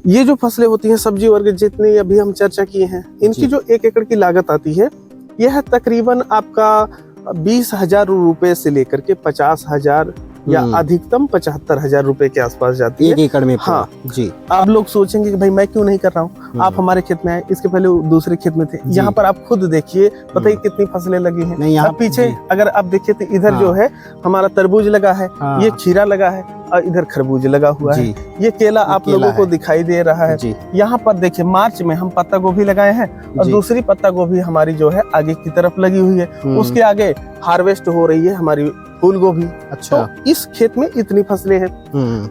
ये जो फसलें होती हैं सब्जी वर्ग जितनी अभी हम चर्चा किए हैं, इनकी जो 1 एकड़ की लागत आती है यह तकरीबन आपका 20,000 रुपए से लेकर के 50,000 या अधिकतम 75,000 रुपए के आसपास जाती है 1 एकड़ में। हाँ जी। आप लोग सोचेंगे कि भाई मैं क्यों नहीं कर रहा हूँ, आप हमारे खेत में आए, इसके पहले दूसरे खेत में थे, यहाँ पर आप खुद देखिए, पता ही कितनी फसलें लगी हैं। नहीं, यहाँ पीछे अगर आप देखिए तो इधर जो है हमारा तरबूज लगा है, ये खीरा लगा है और इधर खरबूज लगा हुआ है, ये केला आप लोगों को दिखाई दे रहा है। यहाँ पर देखिए मार्च में हम पत्ता गोभी लगाए हैं और दूसरी पत्ता गोभी हमारी जो है आगे की तरफ लगी हुई है, उसके आगे हार्वेस्ट हो रही है हमारी फूल गोभी। अच्छा। तो इस खेत में इतनी फसलें हैं।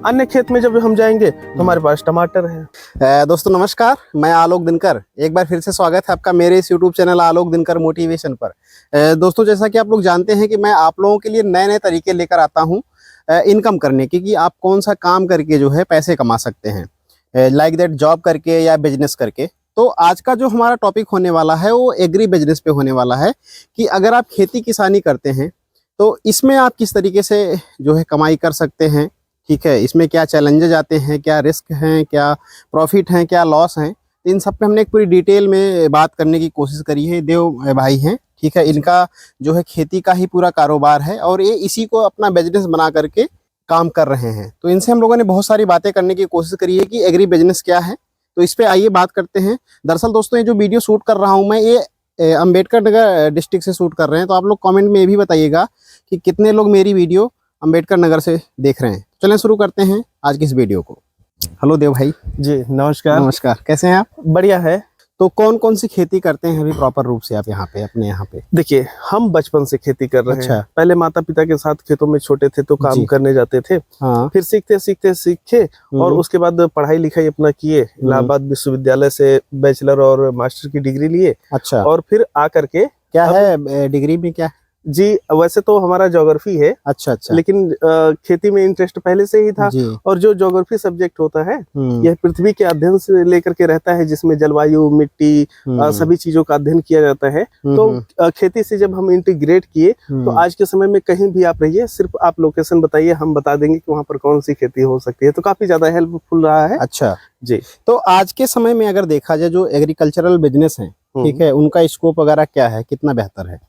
अन्य खेत में जब हम जाएंगे तो हमारे पास टमाटर है। दोस्तों नमस्कार, मैं आलोक दिनकर, एक बार फिर से स्वागत है आपका मेरे इस यूट्यूब चैनल आलोक दिनकर मोटिवेशन पर। दोस्तों जैसा कि आप लोग जानते हैं कि मैं आप लोगों के लिए नए नए तरीके लेकर आता हूँ इनकम करने की, कि आप कौन सा काम करके जो है पैसे कमा सकते हैं, लाइक दैट जॉब करके या बिजनेस करके। तो आज का जो हमारा टॉपिक होने वाला है वो एग्री बिजनेस पे होने वाला है, कि अगर आप खेती किसानी करते हैं तो इसमें आप किस तरीके से जो है कमाई कर सकते हैं। ठीक है, इसमें क्या चैलेंजेज आते हैं, क्या रिस्क हैं, क्या प्रॉफिट हैं, क्या लॉस हैं, इन सब पे हमने एक पूरी डिटेल में बात करने की कोशिश करी है। देव भाई हैं, ठीक है, इनका जो है खेती का ही पूरा कारोबार है और ये इसी को अपना बिजनेस बना करके काम कर रहे हैं। तो इनसे हम लोगों ने बहुत सारी बातें करने की कोशिश करी है कि एग्री बिजनेस क्या है। तो इस पे आइए बात करते हैं। दरअसल दोस्तों ये जो वीडियो शूट कर रहा हूँ मैं, ये अम्बेडकर नगर डिस्ट्रिक्ट से शूट कर रहे हैं। तो आप लोग कमेंट में ये भी बताइएगा कि कितने लोग मेरी वीडियो अम्बेडकर नगर से देख रहे हैं। चलें शुरू करते हैं आज की इस वीडियो को। हेलो देव भाई। जी नमस्कार। नमस्कार, कैसे हैं आप? बढ़िया है। तो कौन कौन सी खेती करते हैं अभी प्रॉपर रूप से आप यहाँ पे, अपने यहाँ पे? देखिए हम बचपन से खेती कर रहे अच्छा। हैं। पहले माता पिता के साथ खेतों में छोटे थे तो काम करने जाते थे। हाँ। फिर सीखे और उसके बाद पढ़ाई लिखाई अपना किए, इलाहाबाद विश्वविद्यालय से बैचलर और मास्टर की डिग्री लिए। अच्छा। और फिर आकर के क्या है डिग्री में, क्या? जी वैसे तो हमारा ज्योग्राफी है। अच्छा अच्छा। लेकिन खेती में इंटरेस्ट पहले से ही था। और जो ज्योग्राफी सब्जेक्ट होता है यह पृथ्वी के अध्ययन से लेकर के रहता है, जिसमें जलवायु, मिट्टी, सभी चीजों का अध्ययन किया जाता है। तो खेती से जब हम इंटीग्रेट किए तो आज के समय में कहीं भी आप रहिए, सिर्फ आप लोकेशन बताइए, हम बता देंगे कि वहाँ पर कौन सी खेती हो सकती है। तो काफी ज्यादा हेल्पफुल रहा है। अच्छा जी। तो आज के समय में अगर देखा जाए जो एग्रीकल्चरल बिजनेस है, ठीक है, उनका स्कोप वगैरह क्या है, कितना बेहतर है?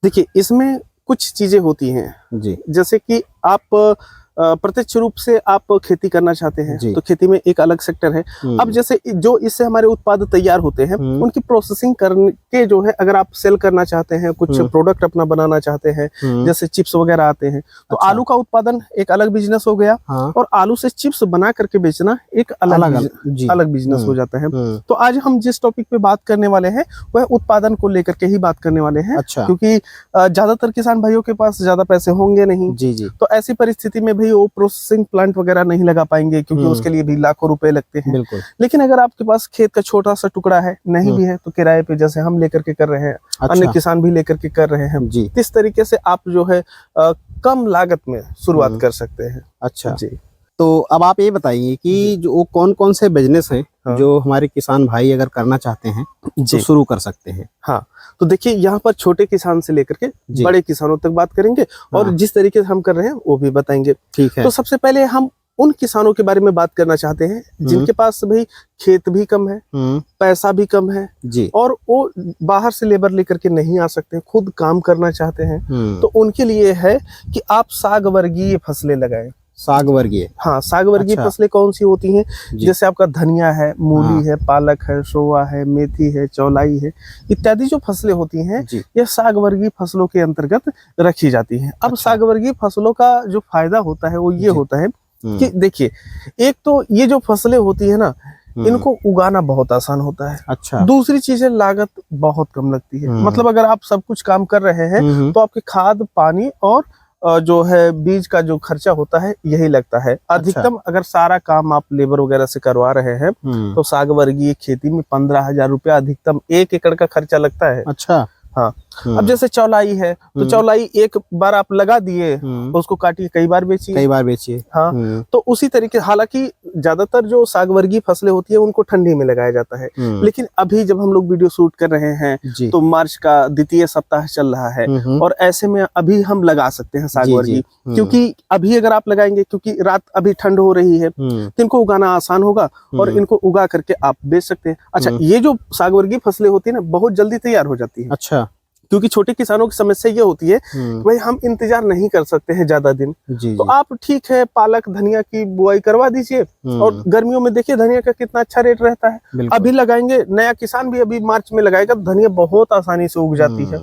देखिए इसमें कुछ चीजें होती हैं जी, जैसे कि आप प्रत्यक्ष रूप से आप खेती करना चाहते हैं तो खेती में एक अलग सेक्टर है। अब जैसे जो इससे हमारे उत्पाद तैयार होते हैं उनकी प्रोसेसिंग करके जो है अगर आप सेल करना चाहते हैं, कुछ प्रोडक्ट अपना बनाना चाहते हैं, जैसे चिप्स वगैरह आते हैं, तो आलू का उत्पादन एक अलग बिजनेस हो गया। और आलू से चिप्स बना करके बेचना एक अलग बिजनेस हो जाता है। तो आज हम जिस टॉपिक पे बात करने वाले हैं वह उत्पादन को लेकर के ही बात करने वाले हैं। क्योंकि ज्यादातर किसान भाइयों के पास ज्यादा पैसे होंगे नहीं। तो ऐसी परिस्थिति में भी वो प्रोसेसिंग प्लांट वगैरह नहीं लगा पाएंगे, क्योंकि उसके लिए भी लाखों रुपए लगते हैं। लेकिन अगर आपके पास खेत का छोटा सा टुकड़ा है, नहीं भी है, तो किराए पे जैसे हम लेकर के कर रहे हैं, अन्य किसान भी लेकर के कर रहे हैं, इस तरीके से आप जो है कम लागत में शुरुआत कर सकते हैं। अच्छा जी। तो अब आप ये बताइए कि जो कौन कौन से बिजनेस हैं जो हमारे किसान भाई अगर करना चाहते हैं तो शुरू कर सकते हैं? हाँ, तो देखिए यहाँ पर छोटे किसान से लेकर के बड़े किसानों तक बात करेंगे और जिस तरीके से हम कर रहे हैं वो भी बताएंगे। ठीक है। तो सबसे पहले हम उन किसानों के बारे में बात करना चाहते हैं जिनके पास भाई खेत भी कम है, पैसा भी कम है जी, और वो बाहर से लेबर लेकर के नहीं आ सकते, खुद काम करना चाहते हैं। तो उनके लिए है कि आप साग वर्गीय फसलें लगाएं। साग वर्गीय? हाँ, साग वर्गीय फसलें कौन सी होती हैं? जैसे आपका धनिया है, मूली है, पालक है, सोआ है, मेथी है, चौलाई है, इत्यादि जो फसलें होती हैं यह साग वर्गीय फसलों के अंतर्गत रखी जाती हैं। अब साग वर्गीय फसलों का जो फायदा होता है वो ये होता है कि देखिए, एक तो ये जो फसलें होती है ना, इनको उगाना बहुत आसान होता है। अच्छा। दूसरी चीज है लागत बहुत कम लगती है। मतलब अगर आप सब कुछ काम कर रहे हैं तो आपके खाद, पानी और जो है बीज का जो खर्चा होता है यही लगता है अधिकतम। अगर सारा काम आप लेबर वगैरह से करवा रहे हैं तो साग वर्गीय खेती में 15,000 रुपया अधिकतम 1 एकड़ का खर्चा लगता है। अच्छा। हाँ, अब जैसे चौलाई है तो चौलाई एक बार आप लगा दिए, उसको काटिए कई बार बेचिए। हाँ, तो उसी तरीके, हालांकि ज्यादातर जो साग वर्गीय फसलें होती है उनको ठंडी में लगाया जाता है, लेकिन अभी जब हम लोग वीडियो शूट कर रहे हैं तो मार्च का द्वितीय सप्ताह चल रहा है और ऐसे में अभी हम लगा सकते हैं साग वर्गीय, क्योंकि अभी अगर आप लगाएंगे, क्योंकि रात अभी ठंड हो रही है तो इनको उगाना आसान होगा और इनको उगा करके आप बेच सकते हैं। अच्छा, ये जो साग वर्गीय फसलें होती है ना, बहुत जल्दी तैयार हो जाती है। अच्छा, क्योंकि छोटे किसानों की समस्या ये होती है कि भाई हम इंतजार नहीं कर सकते हैं ज्यादा दिन, तो आप ठीक है पालक धनिया की बुआई करवा दीजिए, और गर्मियों में देखिए धनिया का कितना अच्छा रेट रहता है। अभी लगाएंगे, नया किसान भी अभी मार्च में लगाएगा तो धनिया बहुत आसानी से उग जाती है,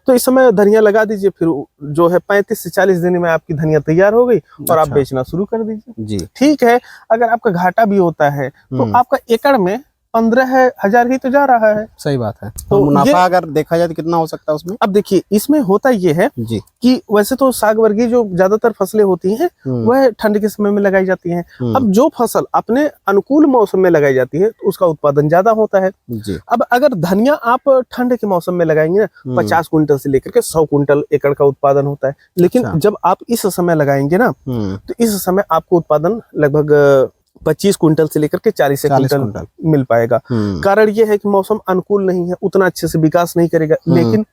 तो इस समय धनिया लगा दीजिए, फिर जो है 35 से 40 दिन में आपकी धनिया तैयार हो गई और आप बेचना शुरू कर दीजिए। ठीक है, अगर आपका घाटा भी होता है तो आपका एकड़ में 15,000 ही तो जा रहा है। सही बात है। तो मुनाफा अगर देखा जाए तो कितना हो सकता है उसमें? अब देखिए, इसमें होता ये है जी कि वैसे तो साग वर्गीय जो ज्यादातर फसलें होती हैं वह ठंड के समय में लगाई जाती हैं। अब जो फसल अपने अनुकूल मौसम में लगाई जाती है तो उसका उत्पादन ज्यादा होता है जी। अब अगर धनिया आप ठंड के मौसम में लगाएंगे ना, 50 कुंटल से लेकर के 100 कुंटल एकड़ का उत्पादन होता है, लेकिन जब आप इस समय लगाएंगे ना तो इस समय आपको उत्पादन लगभग 25 कुंटल से लेकर के 40 कुंटल मिल पाएगा। कारण ये है कि मौसम अनुकूल नहीं है, उतना अच्छे से विकास नहीं करेगा, लेकिन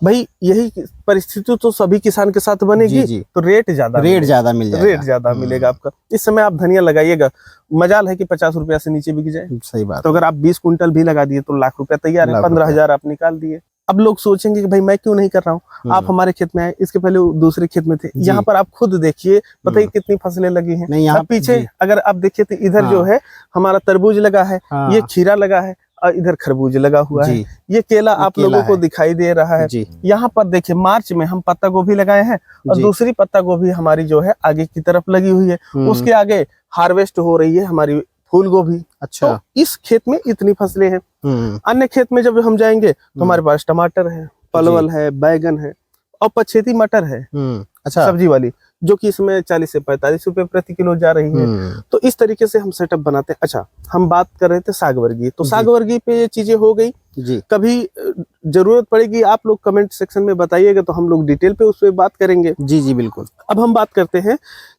भाई यही परिस्थिति तो सभी किसान के साथ बनेगी जी। तो रेट ज्यादा मिलेगा आपका। इस समय आप धनिया लगाइएगा, मजाल है कि 50 रुपया से नीचे बिक जाए। सही बात। तो अगर आप 20 कुंटल भी लगा दिए तो लाख रुपया तैयार है, 15,000 आप निकाल दिए। अब लोग सोचेंगे कि भाई मैं क्यों नहीं कर रहा हूँ, आप हमारे खेत में आए, इसके पहले दूसरे खेत में थे, यहाँ पर आप खुद देखिए, बताइए कितनी फसलें लगी हैं। यहाँ पीछे अगर आप देखिए तो इधर जो है हमारा तरबूज लगा है, ये खीरा लगा है, और इधर खरबूज लगा हुआ है, ये केला आप लोगों को दिखाई दे रहा है। यहाँ पर देखिए मार्च में हम पत्ता गोभी लगाए हैं और दूसरी पत्ता गोभी हमारी जो है आगे की तरफ लगी हुई है, उसके आगे हार्वेस्ट हो रही है हमारी फूल गोभी। अच्छा, तो इस खेत में इतनी फसलें हैं। अन्य खेत में जब हम जाएंगे तो हमारे पास टमाटर है, परवल है, बैगन है और पछेती मटर है। अच्छा, सब्जी वाली, जो कि इसमें 40 से 45 रुपए प्रति किलो जा रही है। तो इस तरीके से हम सेटअप बनाते हैं। अच्छा, हम बात कर रहे थे साग वर्गीय, तो साग वर्गीय पे ये चीजें हो गई जी। कभी जरूरत पड़ेगी आप लोग कमेंट सेक्शन में बताइएगा तो हम लोग डिटेल पे उस पे बात करेंगे। जी जी बिल्कुल। अब हम बात करते हैं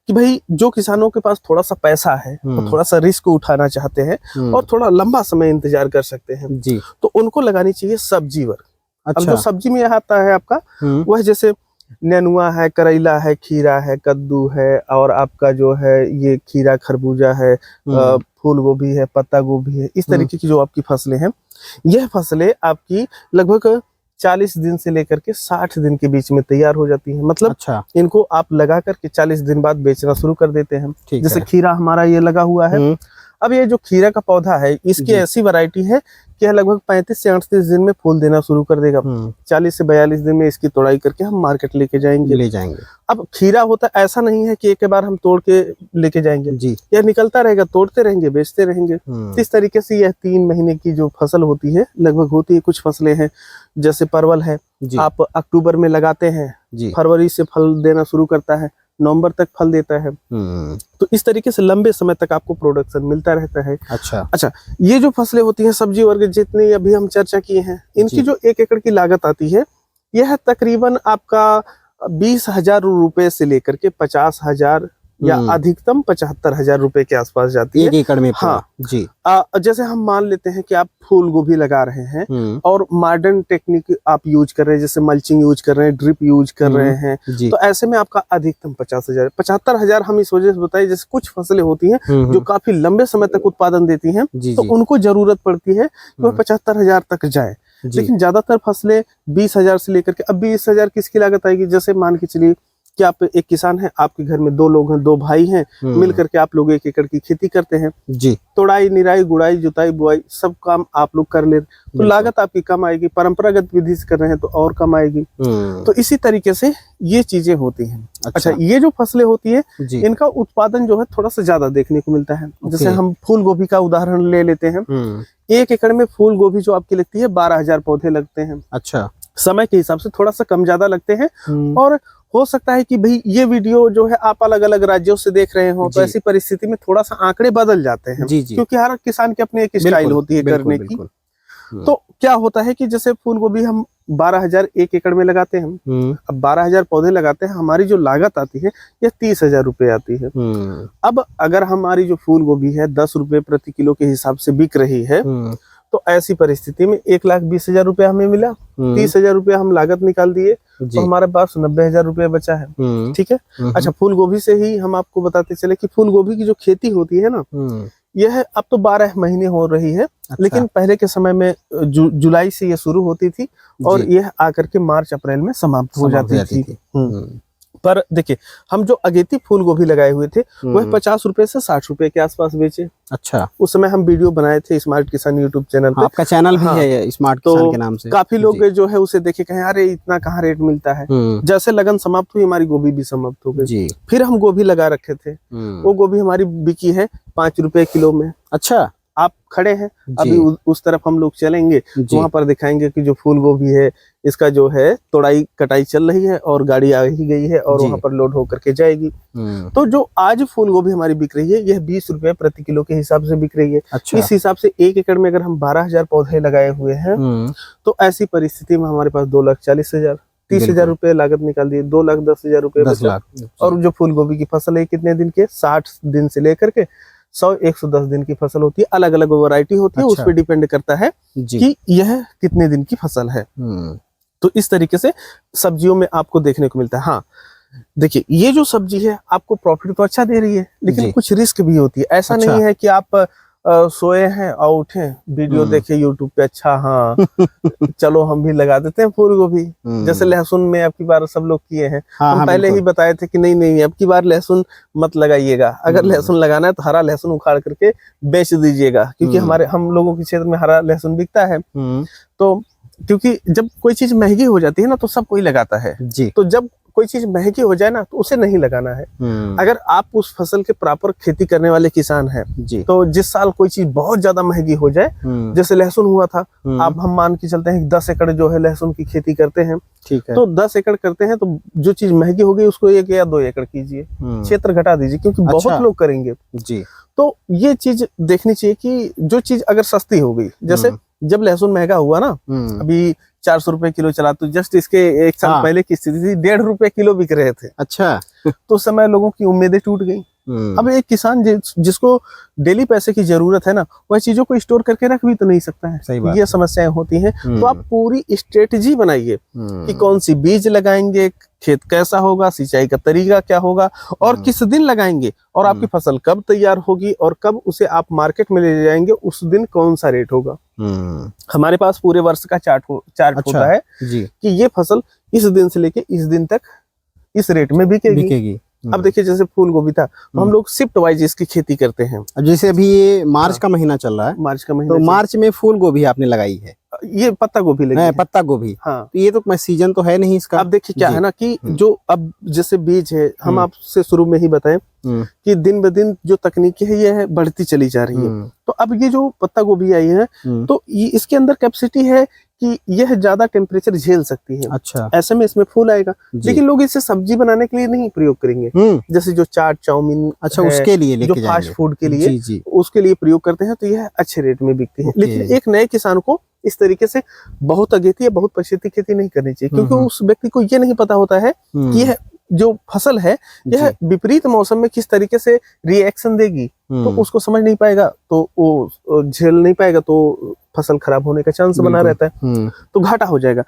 कि भाई जो किसानों के पास थोड़ा सा पैसा है, तो थोड़ा सा रिस्क उठाना चाहते हैं और थोड़ा लंबा समय इंतजार कर सकते हैं जी, तो उनको लगानी चाहिए सब्जी वर्ग। अच्छा। अब जो सब्जी में आता है आपका वह जैसे नेनुआ है, करेला है, खीरा है, कद्दू है, और आपका जो है ये खीरा खरबूजा है, फूल गोभी है, पत्ता गोभी है, इस तरीके की जो आपकी फसलें हैं, यह फसलें आपकी लगभग 40 दिन से लेकर के 60 दिन के बीच में तैयार हो जाती है। मतलब अच्छा, इनको आप लगा करके 40 दिन बाद बेचना शुरू कर देते हैं। जैसे खीरा हमारा ये लगा हुआ है, अब ये जो खीरा का पौधा है इसकी ऐसी वैरायटी है कि लगभग 35 से 38 दिन में फूल देना शुरू कर देगा। 40 से 42 दिन में इसकी तोड़ाई करके हम मार्केट लेके जाएंगे। अब खीरा होता ऐसा नहीं है कि एक बार हम तोड़ के लेके जाएंगे जी, यह निकलता रहेगा, तोड़ते रहेंगे, बेचते रहेंगे। इस तरीके से यह 3 महीने की जो फसल होती है लगभग होती है। कुछ फसलें हैं जैसे परवल है, आप अक्टूबर में लगाते हैं, फरवरी से फल देना शुरू करता है, नवंबर तक फल देता है। तो इस तरीके से लंबे समय तक आपको प्रोडक्शन मिलता रहता है। अच्छा, ये जो फसलें होती हैं सब्जी वर्ग जितनी अभी हम चर्चा किए हैं, इनकी जो 1 एकड़ की लागत आती है यह तकरीबन आपका 20,000 रुपए से लेकर के 50,000 या अधिकतम 75,000 रुपए के आसपास जाती है 1 एकड़ में। हाँ जी। जैसे हम मान लेते हैं कि आप फूल गोभी लगा रहे हैं और मॉडर्न टेक्निक आप यूज कर रहे हैं, जैसे मल्चिंग यूज कर रहे हैं, ड्रिप यूज कर रहे हैं, तो ऐसे में आपका अधिकतम 50,000 75,000 हम इस वजह से बताइए, जैसे कुछ फसलें होती हैं जो काफी लंबे समय तक उत्पादन देती हैं, तो उनको जरूरत पड़ती है कि वह 75,000 तक जाए। लेकिन ज्यादातर फसलें 20,000 से लेकर के, अब 20,000 किसकी लागत आएगी, जैसे मान के चलिए कि आप एक किसान हैं, आपके घर में 2 लोग हैं, 2 भाई हैं, मिल करके आप लोग 1 एकड़ की खेती करते हैं जी। तोड़ाई, निराई, गुड़ाई, जुताई, बुआई सब काम आप लोग कर ले, तो लागत आपकी कम आएगी। परंपरागत विधि से कर रहे हैं तो और कम आएगी। तो इसी तरीके से ये चीजें होती हैं। अच्छा, ये जो फसलें होती है इनका उत्पादन जो है थोड़ा सा ज्यादा देखने को मिलता है। जैसे हम फूल गोभी का उदाहरण ले लेते हैं, 1 एकड़ में फूल गोभी जो आपकी लगती है 12,000 पौधे लगते हैं। अच्छा, समय के हिसाब से थोड़ा सा कम ज्यादा लगते हैं, और हो सकता है कि भाई ये वीडियो जो है आप अलग अलग राज्यों से देख रहे हो, तो ऐसी परिस्थिति में थोड़ा सा आंकड़े बदल जाते हैं जी, क्योंकि हर किसान की अपनी एक स्टाइल होती है करने की। तो क्या होता है कि जैसे फूल गोभी हम 12,000 एक एकड़ में लगाते हैं हम। अब 12,000 पौधे लगाते हैं, हमारी जो लागत आती है यह 30,000 रुपये आती है। अब अगर हमारी जो फूल गोभी है 10 रुपये प्रति किलो के हिसाब से बिक रही है, तो ऐसी परिस्थिति में 1,20,000 रुपये हमें मिला। 30,000 रुपये हम लागत निकाल दिए, तो हमारे पास 90,000 रुपये बचा है। ठीक है। अच्छा, फूल गोभी से ही हम आपको बताते चले कि फूल गोभी की जो खेती होती है ना, यह अब तो 12 महीने हो रही है। अच्छा। लेकिन पहले के समय में जुलाई से ये शुरू होती थी और यह आकर के मार्च अप्रैल में समाप्त हो जाती थी। पर देखिए, हम जो अगेती फूल गोभी लगाए हुए थे वह 50 रुपए से 60 रुपए के आसपास बेचे। अच्छा। उस समय हम वीडियो बनाए थे स्मार्ट किसान यूट्यूब चैनल पे। आपका चैनल भी है स्मार्ट किसान के नाम से। काफी लोग जो है उसे देखे, कहे अरे इतना कहाँ रेट मिलता है। जैसे लगन समाप्त हुई, हमारी गोभी भी समाप्त हो गई। फिर हम गोभी लगा रखे थे, वो गोभी हमारी बिकी है 5 रुपए किलो में। अच्छा। आप खड़े हैं, अभी उस तरफ हम लोग चलेंगे, वहां पर दिखाएंगे कि जो फूल गोभी है इसका जो है तोड़ाई कटाई चल रही है और गाड़ी आ ही गई है और वहां पर लोड होकर के जाएगी। तो जो आज फूल गोभी हमारी बिक रही है यह 20 रुपए प्रति किलो के हिसाब से बिक रही है। अच्छा। इस हिसाब से 1 एकड़ में अगर हम 12,000 पौधे लगाए हुए हैं, तो ऐसी परिस्थिति में हमारे पास 2,40,000 30,000 रुपए लागत निकाल दिए, 2,10,000 रुपए बचा। और जो फूल गोभी की फसल है कितने दिन के, 60 दिन से लेकर के 100-110 दिन की फसल होती है। अलग अलग वैरायटी होती है। अच्छा। उस पर डिपेंड करता है कि यह कितने दिन की फसल है। तो इस तरीके से सब्जियों में आपको देखने को मिलता है। हाँ, देखिए, ये जो सब्जी है आपको प्रॉफिट तो अच्छा दे रही है, लेकिन कुछ रिस्क भी होती है। ऐसा नहीं है कि आप सोए हैं और उठे वीडियो देखे यूट्यूब पे, अच्छा हाँ चलो हम भी लगा देते हैं फूल गोभी। जैसे लहसुन में अब की बार सब लोग किए हैं। हम पहले ही बताए थे कि नहीं अब की बार लहसुन मत लगाइएगा। अगर लहसुन लगाना है तो हरा लहसुन उखाड़ करके बेच दीजिएगा, क्योंकि हम लोगों के क्षेत्र में हरा लहसुन बिकता है। तो क्योंकि जब कोई चीज महंगी हो जाती है ना, तो सब कोई लगाता है जी। तो जब कोई चीज महंगी हो जाए ना, तो उसे नहीं लगाना है। अगर आप उस फसल के प्रॉपर खेती करने वाले किसान हैं जी, तो जिस साल कोई चीज बहुत ज्यादा महंगी हो जाए, जैसे लहसुन हुआ था, आप हम मान के चलते हैं कि 10 एकड़ जो है लहसुन की खेती करते हैं। ठीक है। तो 10 एकड़ करते हैं, तो जो चीज महंगी हो गई उसको 1 या 2 एकड़ कीजिए, क्षेत्र घटा दीजिए, क्योंकि बहुत लोग करेंगे जी। तो ये चीज देखनी चाहिए कि जो चीज अगर सस्ती हो गई, जैसे जब लहसुन महंगा हुआ ना, अभी 400 रुपए किलो चला, तो जस्ट इसके 1 साल पहले की स्थिति थी 1.5 रुपए किलो बिक रहे थे। अच्छा। तो उस समय लोगों की उम्मीदें टूट गई। अब एक किसान जिसको डेली पैसे की जरूरत है ना, वह चीजों को स्टोर करके रख भी तो नहीं सकता है। सही बात। ये समस्याएं होती हैं। तो आप पूरी स्ट्रेटजी बनाइए कि कौन सी बीज लगाएंगे, खेत कैसा होगा, सिंचाई का तरीका क्या होगा और किस दिन लगाएंगे, और आपकी फसल कब तैयार होगी और कब उसे आप मार्केट में ले जाएंगे, उस दिन कौन सा रेट होगा। हमारे पास पूरे वर्ष का चार्ट होता है जी, कि ये फसल इस दिन से लेके इस दिन तक इस रेट में बिकेगी। अब देखिए, जैसे फूल गोभी था, तो हम लोग शिफ्ट वाइज इसकी खेती करते हैं। अब जैसे अभी ये मार्च का महीना चल रहा है, मार्च का महीना, तो मार्च में फूल गोभी आपने लगाई है, ये पत्ता गोभी लगी है। पत्ता गोभी, हाँ। तो ये तो सीजन तो है नहीं इसका। अब देखिए क्या है ना कि जो अब जैसे बीज है, हम आपसे शुरू में ही बताएं कि दिन ब दिन जो तकनीकी है ये बढ़ती चली जा रही है। तो अब ये जो पत्ता गोभी आई है, तो ये इसके अंदर कैपेसिटी है कि यह ज्यादा टेम्परेचर झेल सकती है। अच्छा। ऐसे में इसमें फूल आएगा, लेकिन लोग इसे सब्जी बनाने के लिए नहीं प्रयोग करेंगे। जैसे जो चाट चाउमीन, अच्छा, उसके लिए जो फास्ट फूड के लिए जी। उसके लिए प्रयोग करते हैं, तो यह अच्छे रेट में बिकती है। लेकिन एक नए किसान को इस तरीके से बहुत अगेती या बहुत पछेती खेती नहीं करनी चाहिए, क्योंकि उस व्यक्ति को ये नहीं पता होता है कि यह जो फसल है यह विपरीत मौसम में किस तरीके से रिएक्शन देगी, तो उसको समझ नहीं पाएगा, तो वो झेल नहीं पाएगा, तो फसल खराब होने का चांस बना रहता है, तो घाटा हो जाएगा।